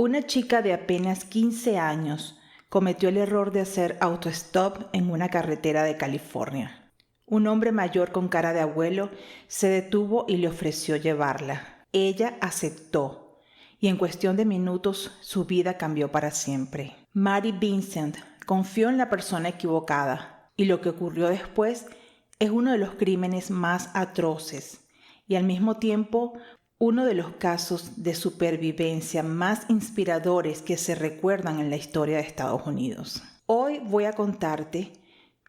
Una chica de apenas 15 años cometió el error de hacer autostop en una carretera de California. Un hombre mayor con cara de abuelo se detuvo y le ofreció llevarla. Ella aceptó y en cuestión de minutos su vida cambió para siempre. Mary Vincent confió en la persona equivocada y lo que ocurrió después es uno de los crímenes más atroces y al mismo tiempo uno de los casos de supervivencia más inspiradores que se recuerdan en la historia de Estados Unidos. Hoy voy a contarte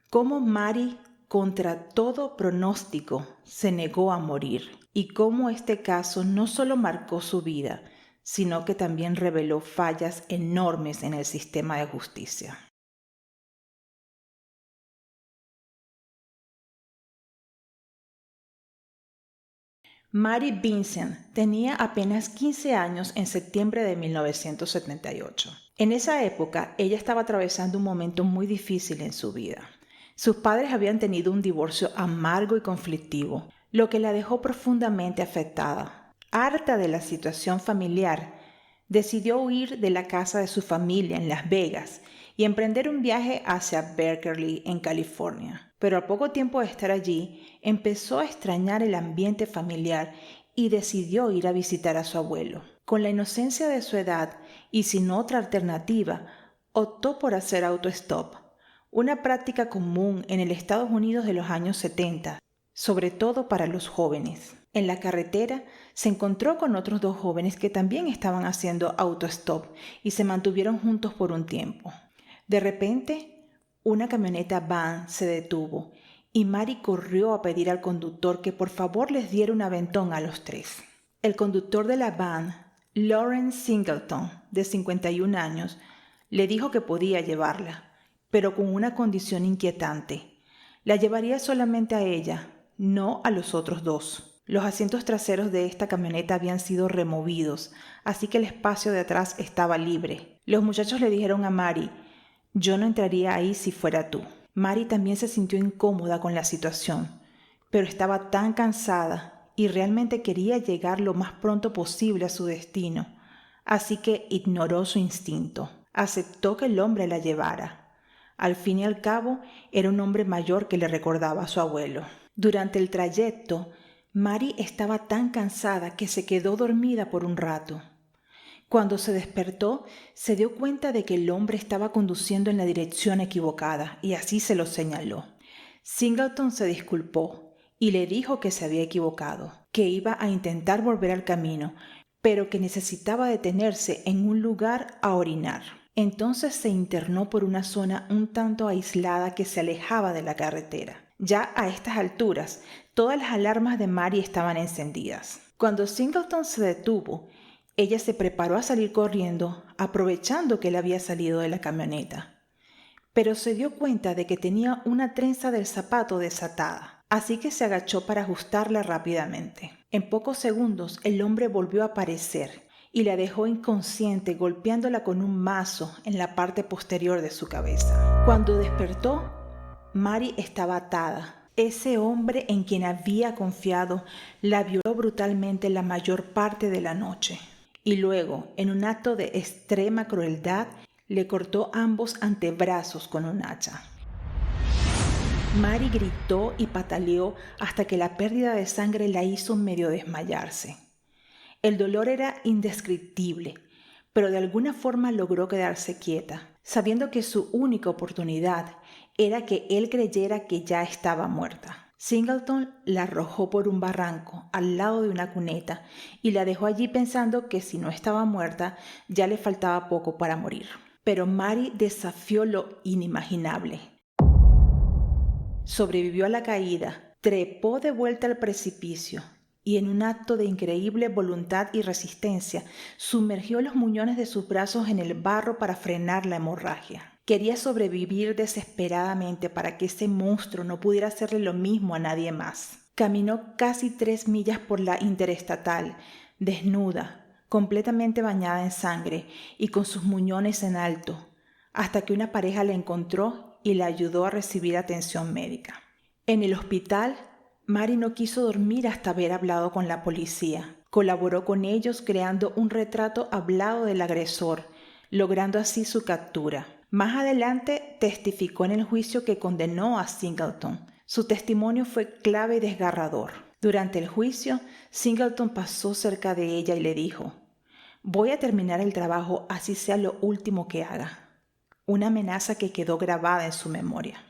cómo Mary, contra todo pronóstico, se negó a morir y cómo este caso no solo marcó su vida, sino que también reveló fallas enormes en el sistema de justicia. Mary Vincent tenía apenas 15 años en septiembre de 1978. En esa época, ella estaba atravesando un momento muy difícil en su vida. Sus padres habían tenido un divorcio amargo y conflictivo, lo que la dejó profundamente afectada. Harta de la situación familiar, decidió huir de la casa de su familia en Las Vegas y emprender un viaje hacia Berkeley, en California. Pero al poco tiempo de estar allí, empezó a extrañar el ambiente familiar y decidió ir a visitar a su abuelo. Con la inocencia de su edad y sin otra alternativa, optó por hacer autostop, una práctica común en el Estados Unidos de los años 70, sobre todo para los jóvenes. En la carretera se encontró con otros dos jóvenes que también estaban haciendo autostop y se mantuvieron juntos por un tiempo. De repente, una camioneta van se detuvo y Mary corrió a pedir al conductor que por favor les diera un aventón a los tres. El conductor de la van, Lawrence Singleton, de 51 años, le dijo que podía llevarla, pero con una condición inquietante. La llevaría solamente a ella, no a los otros dos. Los asientos traseros de esta camioneta habían sido removidos, así que el espacio de atrás estaba libre. Los muchachos le dijeron a Mary: «Yo no entraría ahí si fuera tú». Mary también se sintió incómoda con la situación, pero estaba tan cansada y realmente quería llegar lo más pronto posible a su destino, así que ignoró su instinto. Aceptó que el hombre la llevara. Al fin y al cabo, era un hombre mayor que le recordaba a su abuelo. Durante el trayecto, Mary estaba tan cansada que se quedó dormida por un rato. Cuando se despertó, se dio cuenta de que el hombre estaba conduciendo en la dirección equivocada y así se lo señaló. Singleton se disculpó y le dijo que se había equivocado, que iba a intentar volver al camino, pero que necesitaba detenerse en un lugar a orinar. Entonces se internó por una zona un tanto aislada que se alejaba de la carretera. Ya a estas alturas, todas las alarmas de Mary estaban encendidas. Cuando Singleton se detuvo, ella se preparó a salir corriendo, aprovechando que él había salido de la camioneta. Pero se dio cuenta de que tenía una trenza del zapato desatada, así que se agachó para ajustarla rápidamente. En pocos segundos, el hombre volvió a aparecer y la dejó inconsciente golpeándola con un mazo en la parte posterior de su cabeza. Cuando despertó, Mary estaba atada. Ese hombre en quien había confiado la violó brutalmente la mayor parte de la noche. Y luego, en un acto de extrema crueldad, le cortó ambos antebrazos con un hacha. Mary gritó y pataleó hasta que la pérdida de sangre la hizo medio desmayarse. El dolor era indescriptible, pero de alguna forma logró quedarse quieta, sabiendo que su única oportunidad era que él creyera que ya estaba muerta. Singleton la arrojó por un barranco al lado de una cuneta y la dejó allí pensando que si no estaba muerta ya le faltaba poco para morir. Pero Mary desafió lo inimaginable. Sobrevivió a la caída, trepó de vuelta al precipicio y en un acto de increíble voluntad y resistencia sumergió los muñones de sus brazos en el barro para frenar la hemorragia. Quería sobrevivir desesperadamente para que ese monstruo no pudiera hacerle lo mismo a nadie más. Caminó casi 3 millas por la interestatal, desnuda, completamente bañada en sangre y con sus muñones en alto, hasta que una pareja la encontró y la ayudó a recibir atención médica. En el hospital, Mary no quiso dormir hasta haber hablado con la policía. Colaboró con ellos creando un retrato hablado del agresor, logrando así su captura. Más adelante testificó en el juicio que condenó a Singleton. Su testimonio fue clave y desgarrador. Durante el juicio, Singleton pasó cerca de ella y le dijo: «Voy a terminar el trabajo así sea lo último que haga». Una amenaza que quedó grabada en su memoria.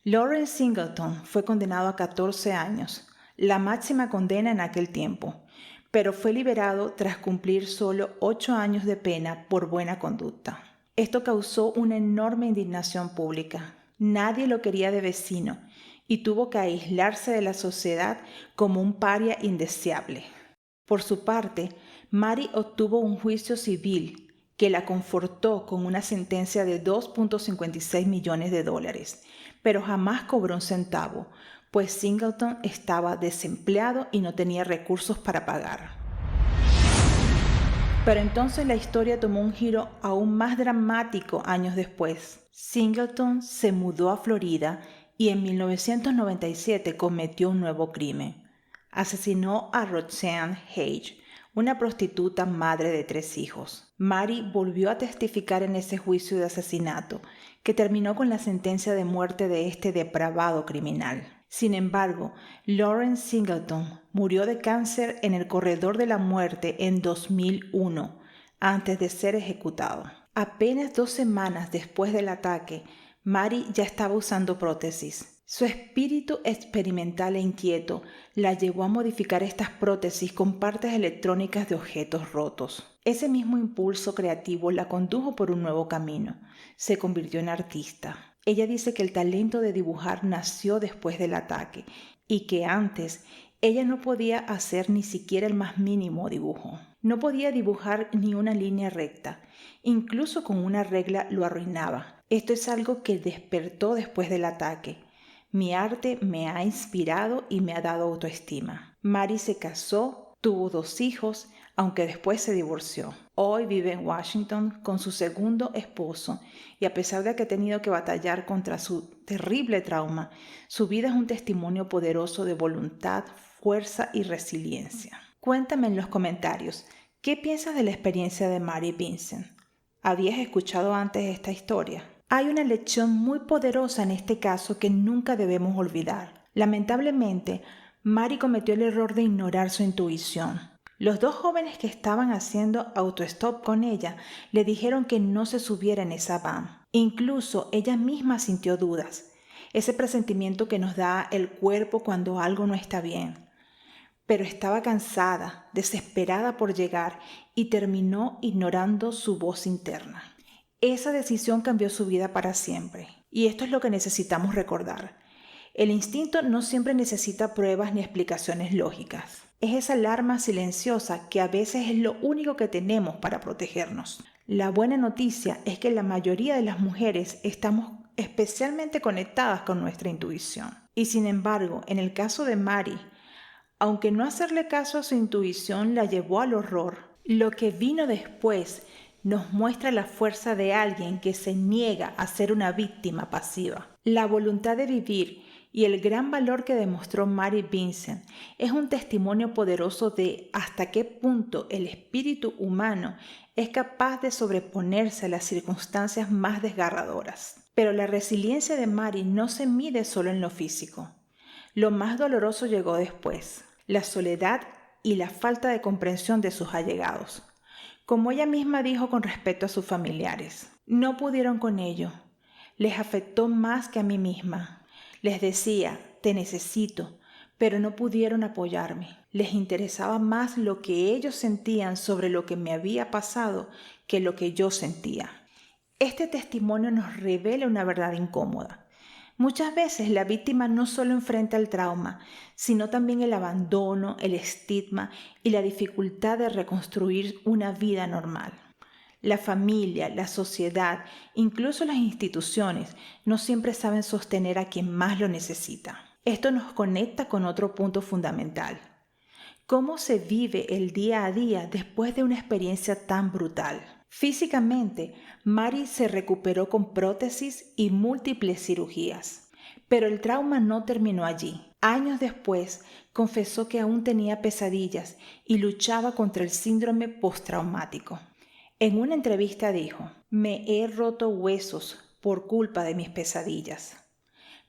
Lawrence Singleton fue condenado a 14 años, la máxima condena en aquel tiempo, pero fue liberado tras cumplir solo 8 años de pena por buena conducta. Esto causó una enorme indignación pública. Nadie lo quería de vecino y tuvo que aislarse de la sociedad como un paria indeseable. Por su parte, Mary obtuvo un juicio civil que la confortó con una sentencia de $2.56 millones, pero jamás cobró un centavo, pues Singleton estaba desempleado y no tenía recursos para pagar. Pero entonces la historia tomó un giro aún más dramático años después. Singleton se mudó a Florida y en 1997 cometió un nuevo crimen. Asesinó a Roxanne Hage, una prostituta madre de 3 hijos. Mary volvió a testificar en ese juicio de asesinato, que terminó con la sentencia de muerte de este depravado criminal. Sin embargo, Lawrence Singleton murió de cáncer en el corredor de la muerte en 2001, antes de ser ejecutado. Apenas 2 semanas después del ataque, Mary ya estaba usando prótesis. Su espíritu experimental e inquieto la llevó a modificar estas prótesis con partes electrónicas de objetos rotos. Ese mismo impulso creativo la condujo por un nuevo camino. Se convirtió en artista. Ella dice que el talento de dibujar nació después del ataque y que antes ella no podía hacer ni siquiera el más mínimo dibujo. No podía dibujar ni una línea recta. Incluso con una regla lo arruinaba. Esto es algo que despertó después del ataque. Mi arte me ha inspirado y me ha dado autoestima. Mary se casó, tuvo 2 hijos, aunque después se divorció. Hoy vive en Washington con su segundo esposo y a pesar de que ha tenido que batallar contra su terrible trauma, su vida es un testimonio poderoso de voluntad, fuerza y resiliencia. Cuéntame en los comentarios, ¿qué piensas de la experiencia de Mary Vincent? ¿Habías escuchado antes esta historia? Hay una lección muy poderosa en este caso que nunca debemos olvidar. Lamentablemente, Mary cometió el error de ignorar su intuición. Los 2 jóvenes que estaban haciendo autostop con ella le dijeron que no se subiera en esa van. Incluso ella misma sintió dudas, ese presentimiento que nos da el cuerpo cuando algo no está bien. Pero estaba cansada, desesperada por llegar y terminó ignorando su voz interna. Esa decisión cambió su vida para siempre. Y esto es lo que necesitamos recordar. El instinto no siempre necesita pruebas ni explicaciones lógicas. Es esa alarma silenciosa que a veces es lo único que tenemos para protegernos. La buena noticia es que la mayoría de las mujeres estamos especialmente conectadas con nuestra intuición. Y sin embargo, en el caso de Mary, aunque no hacerle caso a su intuición la llevó al horror, lo que vino después nos muestra la fuerza de alguien que se niega a ser una víctima pasiva. La voluntad de vivir y el gran valor que demostró Mary Vincent es un testimonio poderoso de hasta qué punto el espíritu humano es capaz de sobreponerse a las circunstancias más desgarradoras. Pero la resiliencia de Mary no se mide solo en lo físico. Lo más doloroso llegó después, la soledad y la falta de comprensión de sus allegados. Como ella misma dijo con respecto a sus familiares, no pudieron con ello. Les afectó más que a mí misma. Les decía, te necesito, pero no pudieron apoyarme. Les interesaba más lo que ellos sentían sobre lo que me había pasado que lo que yo sentía. Este testimonio nos revela una verdad incómoda. Muchas veces la víctima no solo enfrenta el trauma, sino también el abandono, el estigma y la dificultad de reconstruir una vida normal. La familia, la sociedad, incluso las instituciones, no siempre saben sostener a quien más lo necesita. Esto nos conecta con otro punto fundamental. ¿Cómo se vive el día a día después de una experiencia tan brutal? Físicamente, Mary se recuperó con prótesis y múltiples cirugías, Pero el trauma no terminó allí. Años después, confesó que aún tenía pesadillas y luchaba contra el síndrome postraumático. En una entrevista dijo: "Me he roto huesos por culpa de mis pesadillas.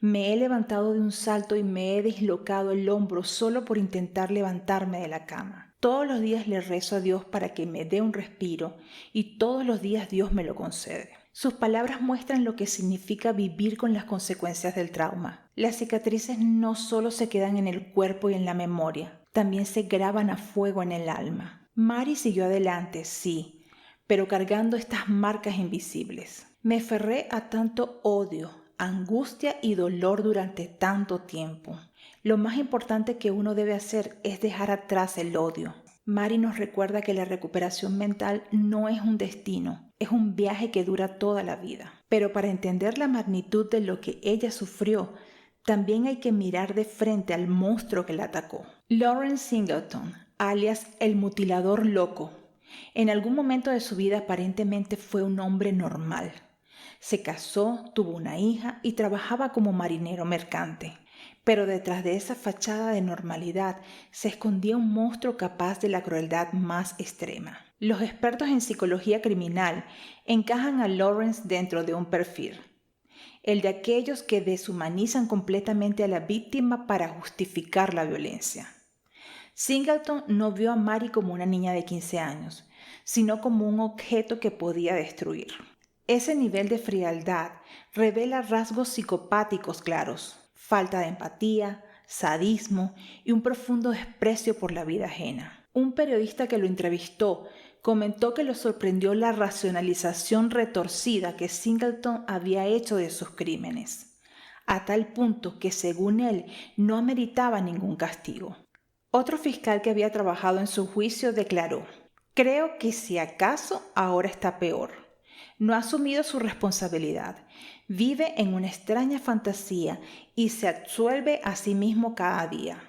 Me he levantado de un salto y me he dislocado el hombro solo por intentar levantarme de la cama. Todos los días le rezo a Dios para que me dé un respiro y todos los días Dios me lo concede". Sus palabras muestran lo que significa vivir con las consecuencias del trauma. Las cicatrices no solo se quedan en el cuerpo y en la memoria, también se graban a fuego en el alma. Mari siguió adelante, sí, pero cargando estas marcas invisibles. "Me aferré a tanto odio, angustia y dolor durante tanto tiempo. Lo más importante que uno debe hacer es dejar atrás el odio". Mari nos recuerda que la recuperación mental no es un destino, es un viaje que dura toda la vida. Pero para entender la magnitud de lo que ella sufrió, también hay que mirar de frente al monstruo que la atacó. Lawrence Singleton, alias el mutilador loco, en algún momento de su vida aparentemente fue un hombre normal. Se casó, tuvo una hija y trabajaba como marinero mercante. Pero detrás de esa fachada de normalidad se escondía un monstruo capaz de la crueldad más extrema. Los expertos en psicología criminal encajan a Lawrence dentro de un perfil: el de aquellos que deshumanizan completamente a la víctima para justificar la violencia. Singleton no vio a Mari como una niña de 15 años, sino como un objeto que podía destruir. Ese nivel de frialdad revela rasgos psicopáticos claros: falta de empatía, sadismo y un profundo desprecio por la vida ajena. Un periodista que lo entrevistó comentó que lo sorprendió la racionalización retorcida que Singleton había hecho de sus crímenes, a tal punto que, según él, no ameritaba ningún castigo. Otro fiscal que había trabajado en su juicio declaró: "Creo que si acaso ahora está peor. No ha asumido su responsabilidad, vive en una extraña fantasía y se absuelve a sí mismo cada día.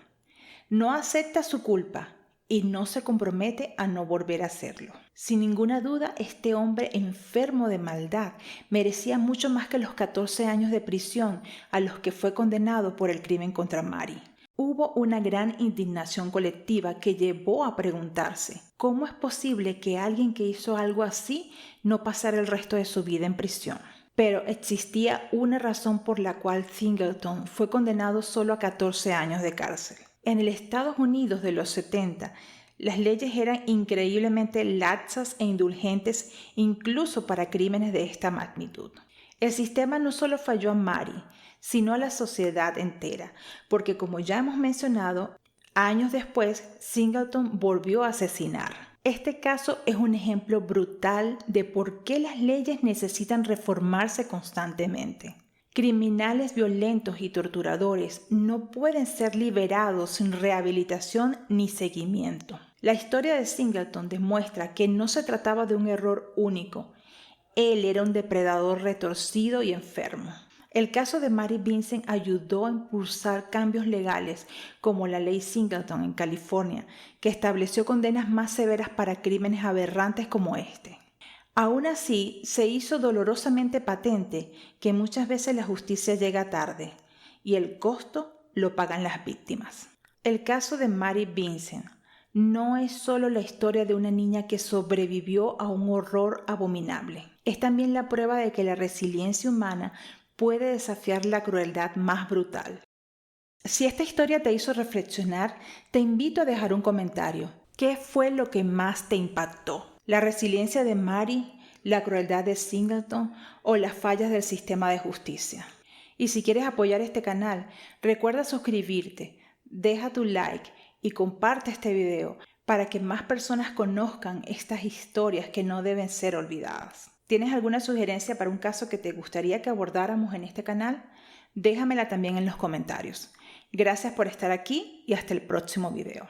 No acepta su culpa y no se compromete a no volver a hacerlo". Sin ninguna duda, este hombre enfermo de maldad merecía mucho más que los 14 años de prisión a los que fue condenado por el crimen contra Mari. Hubo una gran indignación colectiva que llevó a preguntarse: ¿cómo es posible que alguien que hizo algo así no pasara el resto de su vida en prisión? Pero existía una razón por la cual Singleton fue condenado solo a 14 años de cárcel. En el Estados Unidos de los 70, las leyes eran increíblemente laxas e indulgentes incluso para crímenes de esta magnitud. El sistema no solo falló a Mari, sino a la sociedad entera, porque, como ya hemos mencionado, años después Singleton volvió a asesinar. Este caso es un ejemplo brutal de por qué las leyes necesitan reformarse constantemente. Criminales violentos y torturadores no pueden ser liberados sin rehabilitación ni seguimiento. La historia de Singleton demuestra que no se trataba de un error único. Él era un depredador retorcido y enfermo. El caso de Mari Vincent ayudó a impulsar cambios legales como la ley Singleton en California, que estableció condenas más severas para crímenes aberrantes como este. Aún así, se hizo dolorosamente patente que muchas veces la justicia llega tarde y el costo lo pagan las víctimas. El caso de Mari Vincent no es solo la historia de una niña que sobrevivió a un horror abominable. Es también la prueba de que la resiliencia humana puede desafiar la crueldad más brutal. Si esta historia te hizo reflexionar, te invito a dejar un comentario. ¿Qué fue lo que más te impactó? ¿La resiliencia de Mari, la crueldad de Singleton o las fallas del sistema de justicia? Y si quieres apoyar este canal, recuerda suscribirte, deja tu like y comparte este video para que más personas conozcan estas historias que no deben ser olvidadas. ¿Tienes alguna sugerencia para un caso que te gustaría que abordáramos en este canal? Déjamela también en los comentarios. Gracias por estar aquí y hasta el próximo video.